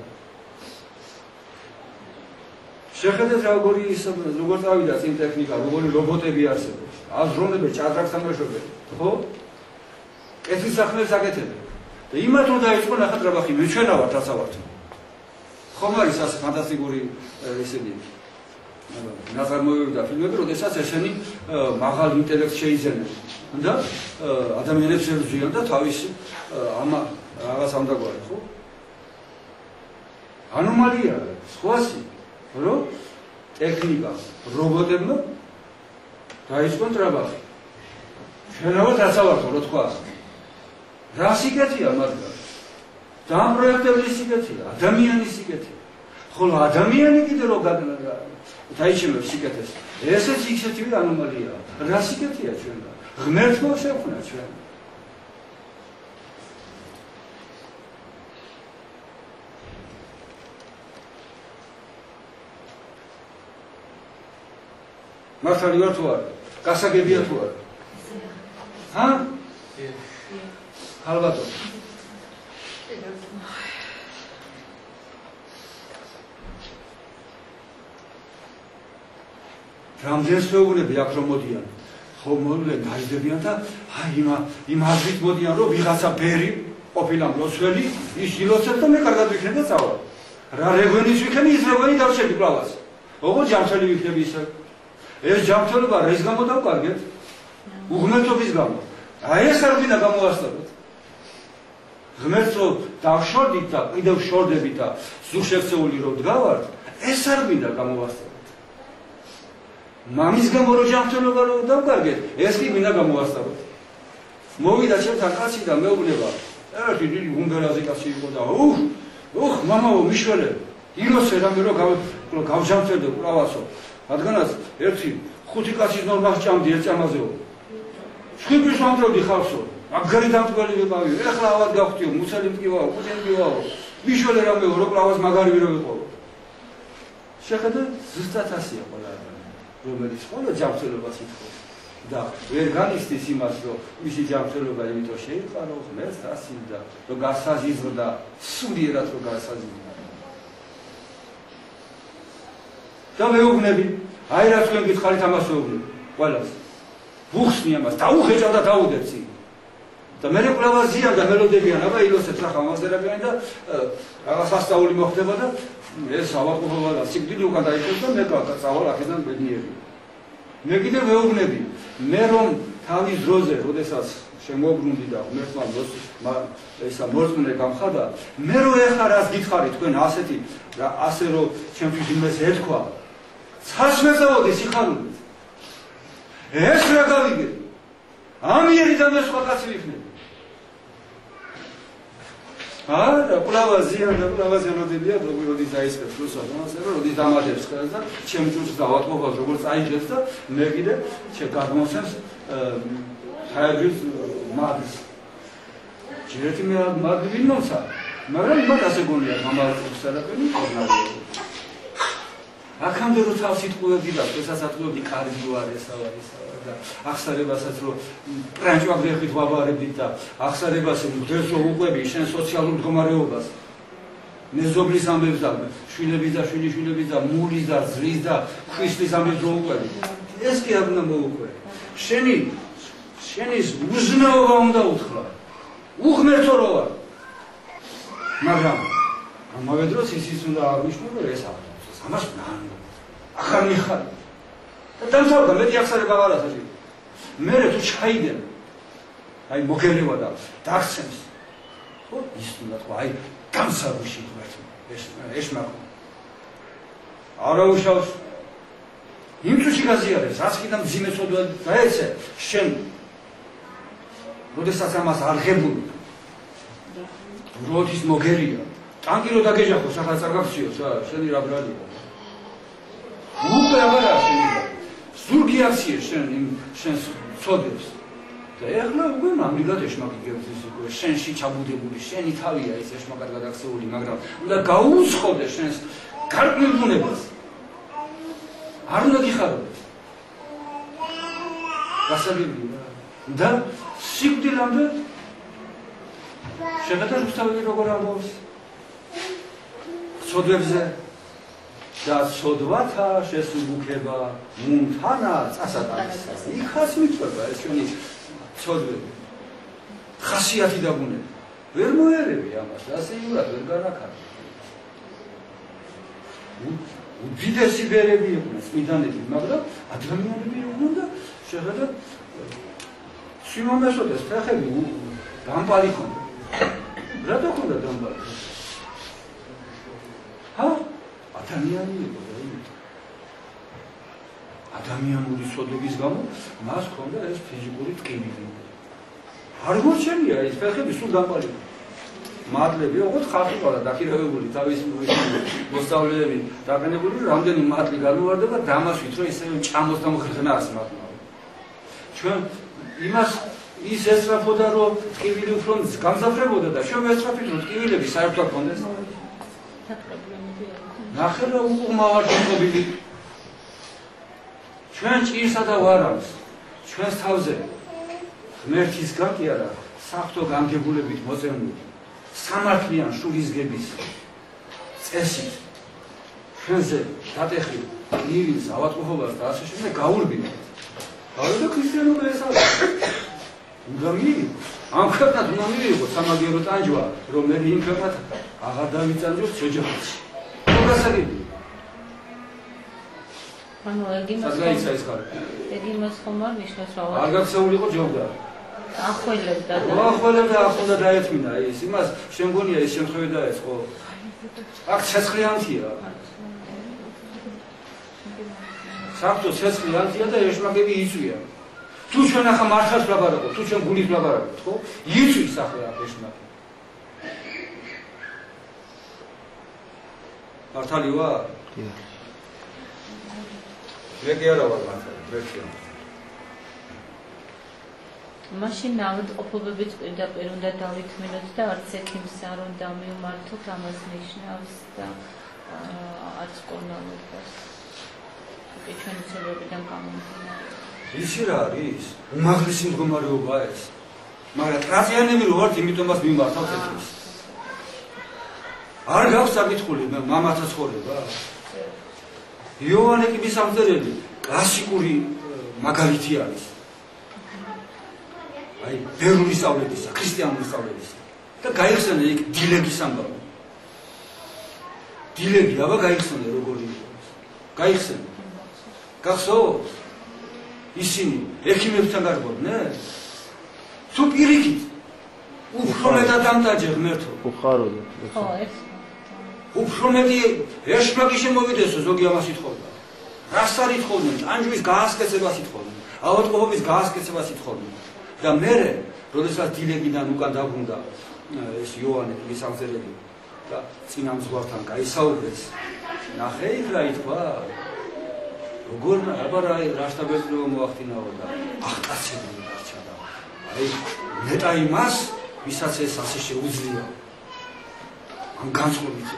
A: შეხედეთ როგორ წავიდა წინ ტექნიკა როგორი რობოტები არსებობს აზროვნებენ ჭადრაკს ამაშობენ ხო კეთის საქმეს აკეთებენ და იმათ რომ დაიწყო ნახეთ რაბახი მეჩვენა ვართ რაცა ვართ ხომ არის ასე ფანტასტიკური ესენი ნაზარმოებები და ფილმები როდესაც ესენი მაღალ ინტელექტს შეიძენენ და ადამიანებს ებრძვიან და თავის ამ რაღაც ამდაგვარი ხო ანომალია სხვასი რომ ტექნიკა რობოტებმა დაიწყონ ტრაბახი ჩვენავად რაცა ვართ რო თქვა რა სიკეთეა მაგრამ დამპროექტებული სიკეთეა ადამიანის სიკეთეა ხოლო ადამიანი კიდე რო დაიჩემებს სიკეთეს ესეც ისეთივე ანომალიაა რა სიკეთეა ჩვენ და ღმერთმა შექმნა ჩვენ მართალი ვარ თუ არა გასაგებია თუ არა ჰა ალბათ რამდენს მეუბნები აქ რომ მოდიან ხო მოვლენ დაიდებიან და აი იმ აზრით მოდიან რომ ვიღაცა ბერი ყოფილა მლოცველი ის ილოცებს და მე კარგად ვიქნებ და წავალ რა რეგვენის ვიქნები ის რეგვენი დავშები კლავას ოღონდ ჯანმრთელი ვიქნები ისე ეს ჯანმრთელობა რა ის გამო დავკარგეთ უღმერთობის გამო აი ეს არ მინდა გამოვასწოროთ ღმერთს რომ დავშორდით და კიდევ შორდებით და ზუსტშექცეული რომ დგავართ ეს არ მინდა გამოვასწოროთ მამის გამო რომ ჯანმრთელობა რომ დავკარგეთ ეს კი მინდა გამოვასწოროთ მოვიდა ჩემთან კაცი და მეუბნება ერთი დიდი უნგერაზე კაცი იყო და მამაო მიშველე ილოცე რამე რომ გავჯანმრთელდე ყავასო რადგანაც ერთი ხუთი კაცის ნორმას ჭამდი ერთ ჭამაზეო შხიბრის ამდროდი ხავსო მაგარი დამტველი ვიყავი ეხლა ავად გავხტიო მუცელი მტკივაო კუდი მტკივაო მიშველე რამეო რო ყავას მაგარი ვირო ვიყო შეხედე ზუსტად ასია ყველა რომელიც ყველა ჯანმრთელობას ითხოვს და ვერ განიცდის იმას რომ მისი ჯანმრთელობა იმიტომ შეიყვანო ღმერთს ასინდა რომ გასაზიზრდა სულიერად რომ გასაზიზრდა და მეუბნები აი რა თქვენ გითხარით ამას მეუბნები ყველას ვუხსნი ამას დაუხეჭავ და დაუდეცი და მე კვლავ ზიან და მელოდებიან აბა ილოცეთ რა ხამასერებიან და რაღაც ასწაული მოხდება და ეს ავაყობა და სიკვდილი უკან დაიწყოს და მე წავალ აქედან ბედნიერი მე კიდე მეუბნები მე რომ თავის დროზე როდესაც შემოbrunდი და ღმერთმა ესა მოწმე გამხადა მე რო ეხლა რას გითხარით თქვენ ასეთი რა ასე რომ ჩემთვის იმეს ეთქვა ცას მეწავოდი სიხარულით ეს რა გავიგე ამიერი და მე სხვა კაცი ვიქნები არა კვლავ ზიან და კვლავ ზელოდებია როდის დაიწყებს რუსად ამაზე რომ როდის დამადებს ხელს და ჩემ ჯგუფს დავატყობავს როგორც აიჯებს და მე კიდე გადმოსცემს ჰაიბრიდ მადს ჯერეთი მე მად ვინმოცა მაგრამ იმათ ასე გონია გამარჯვების სარაფენი ხორნალია აქამდე რო თავს იტყუებდი და შესაძლოა კარგი ვარ ესა ვარ და ახსარებასაც რომ ტრანჭვაგრეხით ვაბარებდით და ახსარებას მგდელს რომ უყვები შენ სოციალურ მდგომარეობას მეზობლის ამბებს და შვილების და შვილიშვილების და მულის და ზრის და ქვისლის ამბებს რომ უყვები ეს კი არ უნდა მოუყვე შენის უზნეობა უნდა უთხრა უღმერთო რო ვარ მაგრამ ამავე დროს ისიც უნდა აღნიშნო რომ ეს არის ამას ახარ მიხარ და დამთავრდა მეტი ახსარება არ არის მე თუ ჩაიდენ აი მოგელევა და დაგცემს ხო ის უნდა თქვა აი განსაბუში ღმერთმა ეს მაგ არა უშავს იმ წუთში გაზიარებს რაც კიდე მძიმე სოდვა დაეცე შენ როდესაც ამას არ ღებულ როდის მოგერია ტანკი რო დაგეჯახო სახალ წარგაქციოს რა შენი რა ბრალია უკვე აღარა შენი ზურგი აქციე შენ სოდებს და ეხლა უკვე მამრიგად ეშმაკი გერძის უკვე შენში ჩაბუდებული შენი თავია ეს ეშმაკად გადაქცეული მაგრამ უნდა გაუუცხოდე შენს გარკვეულ ბუნებას არ უნდა გიხარობდეს გასაგებია და სიკვდილამდე შეხედა რუსთაველი როგორ ამბობს სოდვებზე და სოდვათა შესუბუქება მუნთანა წასატანს იქაც მიწვება ეს ჩვენი სოდვები ხასიათი და ბუნება ვერ მოერევი ამას ასე იურად ვერ განახარებ უდიდესი ბერები იყვნენ წმინდანები მაგრამ ადამიანები იყვნენ და შეხედა სიმამესოდეს ფეხები დამპალი ხონდა რატო ხონდა დამპალი ჰა ადამიანი იყო ადამიანური სოდების გამო მას ხონდა ეს ფიზიკური ტკივილი არ მოჩენია ეს ფეხები სულ დამპალი მადლები ოღონდ ხალხი ყავდა დაქირავებული თავის მოსწავლეები დაყენებული რამდენი მადლი განუვარდება დამასვით რომ ისე ჭამოს და მოხერხნას მადლობა ჩვენ იმას ის ესწრაფოდა რომ ტკივილი უფრო გამზაფრებოდა და ჩვენ ვესწრაფით რომ ტკივილები საერთოდ გქონდეს ნახე რა უყმავარჯობილი ჩვენ ჭირსა და ვარავს ჩვენს თავზე ღმერთისგან კი არა საფრთხო განგებულებით მოწემული სამართლიან შურისგების წესით ჩვენზე დატეხილ ირილს ავატყოფობას და ასე შემდეგ გაურბინოთ და ქრისტიანობა ეს არის უნდა მიიღო ამ ქვეყნად უნდა მიიღო სამაგიერო ტანჯვა რომ მე იმ ქვეყნად აღარ დავიწანჯოს შეჯახეთში გასაგები
D: ანუ ეგიმას ხომ არ ნიშნავს რა
A: არ გაქცეულიყო ჯობდა
D: ახველებდა
A: ახლა დაეთმინა ის იმას შენ გონია ეს შემთხვევა დაეწყო აქ ცეცხლიანთია საფრთხო ცეცხლიანთია და ეშმაკები იწვია თუ ჩვენ ახლა მართლაც ვლაპარაკობთ თუ ჩვენ გულით ვლაპარაკობთ ხო იწვის ახლა ეშმაკი მართალი ვარ მე კი არა ვარ მართალი ვერცია
D: მაშინ ავადმყოფობებიც პირდაპირ უნდა დავითმინოთ და არც ექიმს არ უნდა მივმართოთ ამას ნიშნავს და არც კორნალობას ჩვენი ცოლებიდან გამომდინარე
A: ისი რა არის უმაღლესი მდგომარეობაა ეს მაგრამ ტრანზიანები რო ვართ იმიტომაც მიმართავთ ექიმს არ გაქვს საკითხული მამათა ცხოვრება იოანე კი მისამწერელი კლასიკური მაგალითი არის აი ბერძნული სწავლებისა, ქრისტიანული სწავლებისა და გაიხსენე იქ დილეგის ამბავი. დილეგი აბა გაიხსენე როგორი იყო. გაიხსენე. გახსოვთ? ისინი ექიმებთან გარკვევდნენ? თუ პირიქით უფრო მეტად დამტაჯე ღმერთო.
C: უხაროდ.
D: ხო, ეს.
A: უფრო მეტი ეშმაკი შემოვიდესო ზოგი ამას ითხოვდა. რას არ ითხოვდნენ? ანჯვის გაასკეცებას ითხოვდნენ. ავადმყოფობის გაასკეცებას ითხოვდნენ. და მერე, როდესაც დილეგიდან უკან დაბრუნდა ეს იოანე მისამწერელი და წინამძღვართან გაისაუბრეს, ნახე იქ რა ითქვა, როგორ აბა რა შტაბეჭდილება მოახდინაო და აღტაცებული დარჩა და აი მეტა იმას, ვისაც ეს ასე შეუძლია. ამ განწყობილს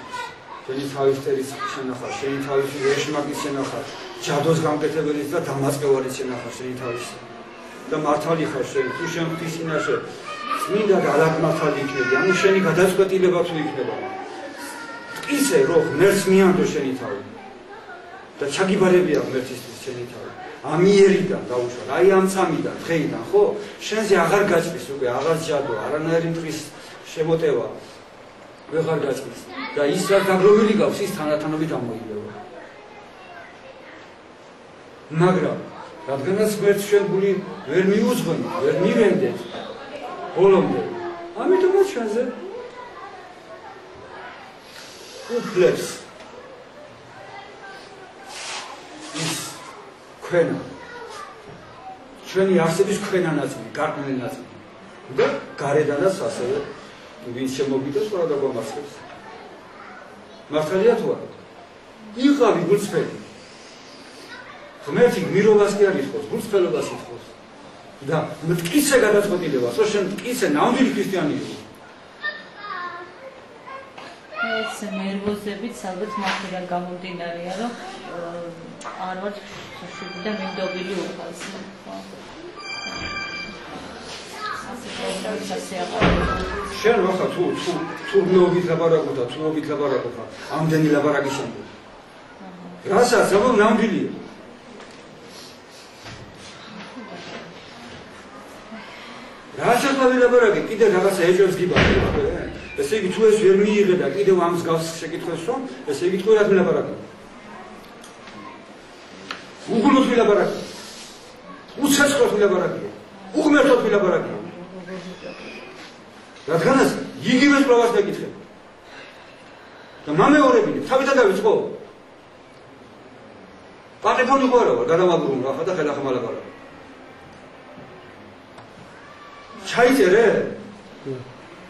A: შენი თავის წერის შენახა, შენი თავის ეშმაკის შენახა, ჯადოს გამკეთებელის და დამაწყევარის შენახა შენი თავის და მართალი ხარ შენ, თუ შენ ღვთისწინაშე წმინდა და ალაგმართალი იქნები, ანუ შენი გადაწყვეტილება თუ იქნება. ისე რომ ღმერთს მიანდო შენი თავი და ჩაგიბარებია ღმერთისთვის შენი თავი. ამიერიდან დაუშვა, აი ამ წამიდან, დღეიდან, ხო? შენზე აღარ გაჭრის უკვე, აღარ ჯადო, არანაირი მტრის შემოტევა ვეღარ გაჭრის და ის რაც დაგროვილი გავს, ის თანდათანობით ამოიღება. მაგრამ რადგანაც ღმერთს ჩვენ გული ვერ მიუძღვენთ, ვერ მივენდეთ ბოლომდე. ამიტომაც ჩვენზე უფლებს ის ქვენა ჩვენი არსების ქვენა ნაწილი, გარკვეული ნაწილი და გარედანაც ასევე ვინც შემოგიდეს ყველა დაგვამარცხებს. მართალია თუ არა? იყავი გულწრფელი. ღმერთი გმირობას კი არ ითხოვს, გულწრფელობას ითხოვს. და მტკიცე გადაწყვეტილებას, რომ შენ მტკიცე ნამდვილი ქრისტიანი იყო.
D: ეს ნერვოზებით ალბათ მართლა გამომდინარეა, რომ არ ვარ შეშვილი და მინდობილი უხალს.
A: შენ ვახა თუ მეობით ლაბარაკო და თუ მობით ლაბარაკო ხარ, ამდენი ლაბარაკის შემდეგ. რასაც ამბობ ნამდვილია. რასაც ლაბარაკი, კიდე რაღაცა ეჭვებს გიბარო. ესე იგი თუ ეს ვერ მიიღე და კიდევ ამ მსგავს შეკითხვას რომ, ესე იგი თქვენ რაც მილაბარაკი. უგულოდ მილაბარაკი. უცეცხლოდ მილაბარაკი. უღმერთოდ მილაბარაკი. რადგანაც იგივე პროვას დაგიწყებ. და მამეორებინებ, თავითა დავიწყო. პატეფონი ხო არა ვარ, გადავაბრუნო ახლა და ხელახლა მალაბარაკი. ჩაიწერე?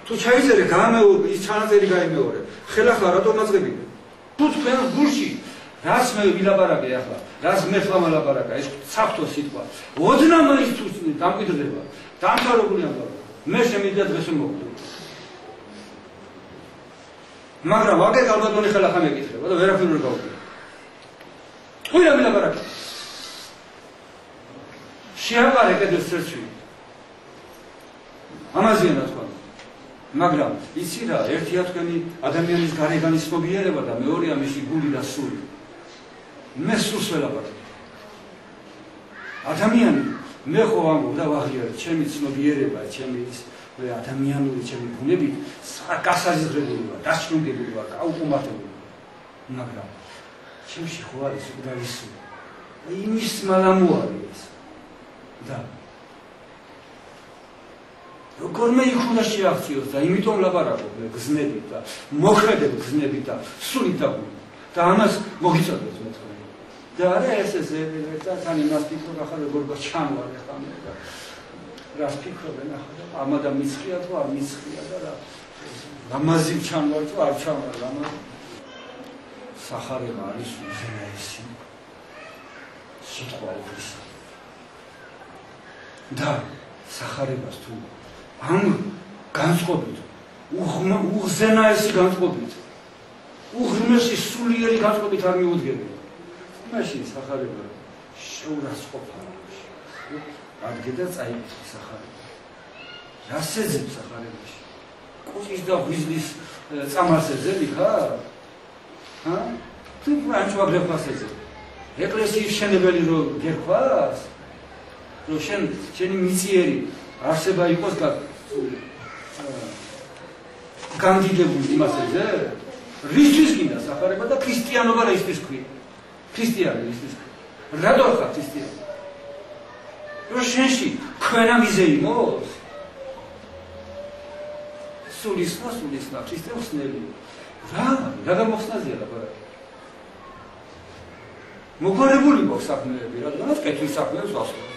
A: თუ ჩაიწერე, გამეორე, ის ჩანაწერი გაიმეორე. ხელახლა რატომ მაწყებინე? თუ თქვენ გულში რას მე ვილაბარაკე ახლა, რას მე ხმალაბარაკა, ეს საფრთხო სიტყვა. ოდნავ ის თუ დამკვიდრდება, დამთავრებული ამბავი. მე შემიძლია დღეს მოვიდო. მაგრამ ვაგე ალბათონი ხელახლა მეკითხება და ვერაფერ ვერ გავუდგე. ხულა ვილაბარაკე. შეაყარე კიდევ სერჩი. ამაზეა თქვა. მაგრამ იცი რა, ერთია თქვენი ადამიანის გარეგანი ცნობიერება და მეორეა მისი გული და სული. მე სულს ველაპარაკე. ადამიანი მე ხო ვამბობ და ვაღიარებ, ჩემი ცნობიერება, ჩემი ის ადამიანური ჩემი ბუნებით გასაზრდელი ვარ, დასრულებული ვარ, აუყუმართებელი. მაგრამ ჩემში ხო არის უგდავის სული. იმის მალამოარი ეს. და როგორ მე იქუნა შეაღწიოს და იმიტომ ლაპარაკობ მე გზნებით და მოხდებ გზნებით და სულით დაგუნდა. და ამას მოგიწოდეთ მე თქვენ. და არა ესე და თან იმას ფიქრობ ახლა როგორ ჩანვარ ახლა მე და რას ფიქრობენ ახლა ამადა მიცხია თუ არ მიცხია და რა ამაზი ჩანვარ თუ არ ჩანვარ ამა სახარება არის უზენაესი სიტყვა უფლის და სახარებას თუ ამ განწყობით უზენაესი განწყობით უღრმესი სულიერი განწყობით არ მიუდგები მაშინ სახარება შეურაცხყოფა ადგე და წაიკითხე სახარება რას ეძებ სახარებაში კუჭის და ღვიძლის წამალს ეძები ხარ თუ პრანჩვაგრებას ეძებ ეკლესიის შენებელი რო გერქვას რომ შენი მიწიერი არსება იყოს კანდიდებული იმას ეძებ რისთვის გინდა სახარება და ქრისტიანობა რა ისთვის ქვია ქრისტიანი ისთვის რადო ხარ ქრისტიანი რომ შენში ქვენა მიზე იმოს სულისნა ქრისტიანსნელი რა გამოხსნაზია ლაპარაკი მოგვარებული გვაქვს საქმეები რადგანაც კეთვის საქმეებს ვასწავლობ